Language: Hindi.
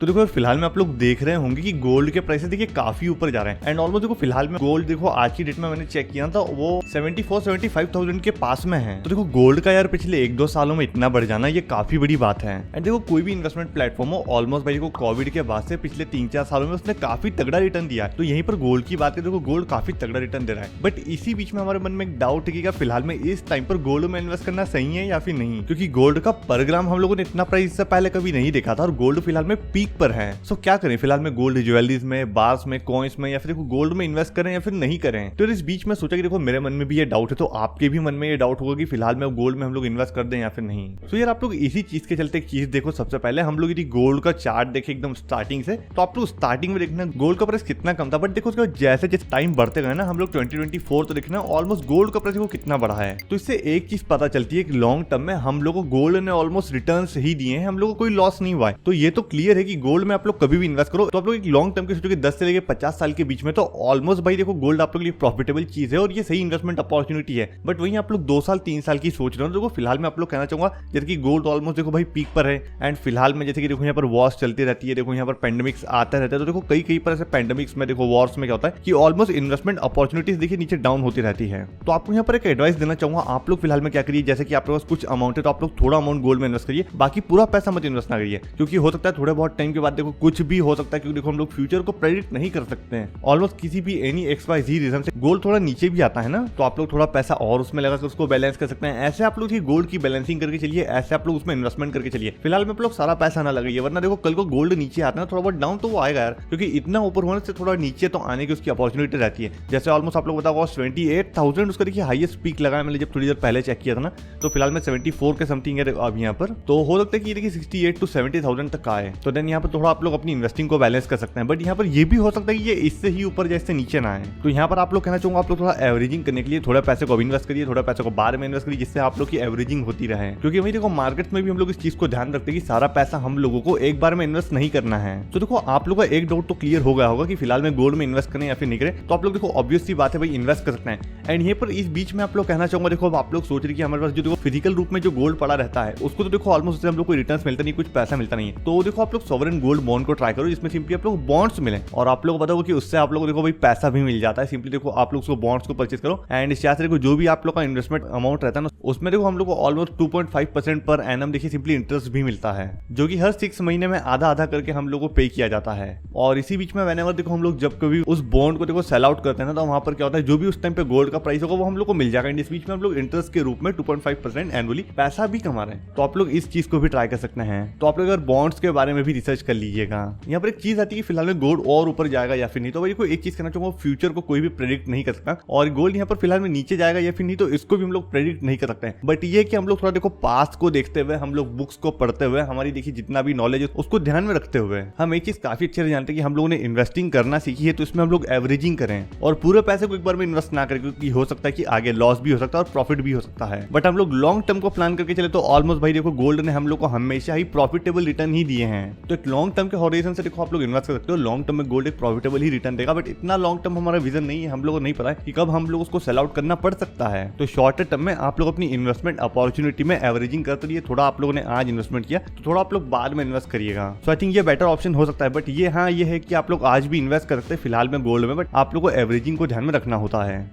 तो देखो फिलहाल में आप लोग देख रहे होंगे कि गोल्ड के प्राइसेस देखिए काफी ऊपर जा रहे हैं एंड ऑलमोस्ट देखो फिलहाल में गोल्ड देखो आज की डेट में मैंने चेक किया था वो 74-75,000 के पास में है। तो देखो गोल्ड का यार पिछले 1-2 सालों में इतना बढ़ जाना ये काफी बड़ी बात है। एंड देखो कोई भी इन्वेस्टमेंट प्लेटफॉर्म हो ऑलमोस्ट भाई देखो कोविड के बाद से पिछले 3-4 सालों में उसने काफी तगड़ा रिटर्न दिया है। तो यहीं पर गोल्ड की बात है, देखो गोल्ड काफी तगड़ा रिटर्न दे रहा है। बट इसी बीच में हमारे मन में एक डाउट है कि फिलहाल में इस टाइम पर गोल्ड में इन्वेस्ट करना सही है या फिर नहीं, क्योंकि गोल्ड का पर ग्राम हम लोगों ने इतना प्राइस इससे पहले कभी नहीं देखा था और गोल्ड फिलहाल में पीक पर है। सो क्या करें फिलहाल में गोल्ड ज्वेलरीज में, बार्स में, कॉइन्स में या फिर देखो गोल्ड में इन्वेस्ट करें या फिर नहीं करें। तो इस बीच में सोचा कि देखो मेरे मन में भी ये डाउट है तो आपके भी मन में ये डाउट होगा कि फिलहाल में गोल्ड में हम लोग इन्वेस्ट कर दें या फिर नहीं। तो यार आप लोग इसी चीज के चलते एक चीज देखो, सबसे पहले हम लोग यदि गोल्ड का चार्ट देखें एकदम स्टार्टिंग से तो आप लोग स्टार्टिंग में देखना गोल्ड का प्राइस कितना कम था, बट देखो उसके जैसे जैसे टाइम बढ़ते गए ना हम लोग 2024 तो देखना ऑलमोस्ट गोल्ड का प्राइस को कितना बढ़ा है। तो इससे एक चीज पता चलती है कि लॉन्ग टर्म में हम लोग को गोल्ड ने ऑलमोस्ट रिटर्न ही दिए हैं, हम लोग को कोई लॉस नहीं हुआ है। तो ये तो क्लियर है कि गोल्ड में आप लोग कभी भी इन्वेस्ट करो तो आप लोग एक लॉन्ग टर्म के सोचो कि 10 से लेकर 50 साल के बीच में तो ऑलमोस्ट भाई देखो गोल्ड आप लोग के लिए प्रॉफिटेबल चीज है और ये सही इन्वेस्टमेंट अपॉर्चुनिटी है। बट वहीं आप लोग 2 साल 3 साल की सोच रहे हो। देखो फिलहाल में आप लोग कहना चाहूंगा जैसे कि गोल्ड ऑलमोस्ट देखो भाई पीक पर है एंड फिलहाल में जैसे कि देखो यहाँ पर वॉर्स चलती रहती है, देखो यहाँ पर पेंडेमिक्स आता रहता है। तो देखो कई पर ऐसे पेंडेमिक्स में देखो वॉर्स में क्या होता है कि ऑलमोस्ट इन्वेस्टमेंट अपॉर्चुनिटीज देखिए नीचे डाउन होती रहती है। तो आपको यहाँ पर एक एडवाइस देना चाहूंगा, आप लोग फिलहाल में क्या करिए, जैसे कि आपके पास कुछ अमाउंट है तो आप लोग थोड़ा अमाउंट गोल्ड में इन्वेस्ट करिए, बाकी पूरा पैसा मत इन्वेस्ट ना करिए, क्योंकि हो सकता है थोड़े बहुत टाइम के बाद देखो कुछ भी हो सकता है, क्योंकि देखो हम लोग फ्यूचर को प्रेडिक्ट नहीं कर सकते हैं। ऑलमोस्ट किसी भी एनी XYZ रीजन से गोल्ड थोड़ा नीचे भी आता है ना, तो आप लोग थोड़ा पैसा और उसमें लगाकर उसको बैलेंस कर सकते हैं। ऐसे आप लोग गोल्ड की बैलेंसिंग करके चलिए, ऐसे आप लोग उसमें इन्वेस्टमेंट करके चलिए। फिलहाल में आप लोग सारा पैसा ना लगाइए, वरना देखो कल को गोल्ड नीचे आता है ना थोड़ा बहुत डाउन तो वो आएगा यार, क्योंकि इतना ऊपर होने से थोड़ा नीचे तो आने की उसकी अपॉर्चुनिटी रहती है। जैसे ऑलमोस्ट आप लोग बताओ 28,000 उसका देखिए हाईएस्ट पीक लगा है, मैंने जब थोड़ी देर पहले चेक किया था ना, तो फिलहाल में 74 के समथिंग है अब यहाँ पर। तो हो सकता है कि देखिए 68 to 70,000 तक आए, तो देन यहाँ पर थोड़ा आप लोग अपनी इन्वेस्टिंग को बैलेंस कर सकते हैं। बट यहाँ पर ये भी हो सकता है कि ये इससे ही ऊपर जैसे नीचे ना आए। तो यहाँ पर आप लोग कहना चाहूंगा आप लोग थोड़ा एवरेजिंग करने के लिए थोड़ा पैसे को इन्वेस्ट करिए, थोड़ा पैसे को बार में इन्वेस्ट करिए, जिससे आप लोग की एवरेजिंग होती रहे। क्योंकि वही देखो मार्केट में भी हम लोग इस चीज को ध्यान रखते हैं कि सारा पैसा हम लोगों को एक बार में इन्वेस्ट नहीं करना है। तो देखो आप लोगों का एक डाउट तो क्लियर हो गया होगा कि फिलहाल में गोल्ड में इन्वेस्ट करें या फिर नहीं करें। तो आप लोग देखो ऑब्वियस सी बात है भाई इन्वेस्ट कर सकते हैं। एंड ये पर इस बीच में आप लोग कहना चाहूंगा, देखो आप लोग सोच रहे कि हमारे पास जो देखो फिजिकल रूप में जो गोल्ड पड़ा रहता है उसको तो देखो ऑलमोस्ट हम लोग को रिटर्न मिलता नहीं, कुछ पैसा मिलता नहीं है। तो देखो आप लोग सॉवरेन गोल्ड बॉन्ड को ट्राई करो, जिसमें सिंपली आप लोग बॉन्ड्स मिले और आप लोग बताओ कि उससे आप लोग देखो भाई पैसा भी मिल जाता है। सिंपली देखो आप लोग उसको बॉन्ड्स को परचेज करो एंड इस देखो जो भी आप लोग का इन्वेस्टमेंट अमाउंट रहता है ना उसमें देखो हम लोग को ऑलमोस्ट 2.5% पर एनम देखिए सिंपली इंटरेस्ट भी मिलता है, जो कि हर 6 महीने में आधा आधा करके हम लोग को पे किया जाता है। और इसी बीच में व्हेनेवर देखो हम लोग जब कभी उस बॉन्ड को देखो सेल आउट करते हैं ना, तो वहां पर क्या होता है जो भी उस टाइम पे गोल्ड का प्राइस होगा वो हम लोग को मिल जाएगा। इस बीच में हम लोग इंटरेस्ट के रूप में 2.5% एनुअली पैसा भी कमा रहे हैं। तो आप लोग इस चीज को भी ट्राई कर सकते हैं। तो आप लोग अगर बॉन्ड्स के बारे में भी रिसर्च कर लीजिएगा। यहाँ पर एक चीज आती है कि फिलहाल में गोल्ड और ऊपर जाएगा या फिर नहीं। तो भाई को एक चीज कहना चाहूंगा, फ्यूचर को कोई भी प्रेडिक्ट नहीं कर सकता और गोल्ड यहाँ पर फिलहाल में नीचे जाएगा या फिर नहीं, तो इसको भी हम लोग प्रेडिक्ट नहीं कर सकते हैं। बट ये कि हम लोग थोड़ा देखो पास्ट को देखते हुए, हम लोग बुक्स को पढ़ते हुए, हमारी देखिए जितना भी नॉलेज है उसको ध्यान में रखते हुए हम एक चीज काफी अच्छे से जानते हैं कि हम लोगों ने इन्वेस्टिंग करना सीखी है, तो इसमें हम लोग एवरेजिंग करें और पूरे पैसे को एक बार में इन्वेस्ट ना करें, क्योंकि हो सकता है कि आगे लॉस भी हो सकता है और प्रॉफिट भी हो सकता है। बट हम लोग लॉन्ग टर्म को प्लान करके चले तो ऑलमोस्ट भाई देखो गोल्ड ने हम लोग को हमेशा ही प्रॉफिटेबल रिटर्न ही दिए हैं। तो एक लॉन्ग टर्म के हॉरिजन से देखो आप लोग इन्वेस्ट कर सकते हो। लॉन्ग टर्म में गोल्ड एक प्रॉफिटेबल ही रिटर्न देगा, बट इतना लॉन्ग टर्म हमारा विजन नहीं है, हम लोग को नहीं पता है कि कब हम लोग उसको सेल आउट करना पड़ सकता है। तो शॉर्ट टर्म में आप लोग अपनी इन्वेस्टमेंट अपॉर्चुनिटी में एवरेजिंग करते रहिए। थोड़ा आप लोगों ने आज इन्वेस्टमेंट किया तो थोड़ा आप लोग बाद में इन्वेस्ट करिएगा। सो आई थिंक ये बेटर ऑप्शन हो सकता है। बट ये हाँ ये है कि आप लोग आज भी इन्वेस्ट कर सकते हैं फिलहाल में गोल्ड में, बट आप लोग को एवरेजिंग को ध्यान में रखना होता है।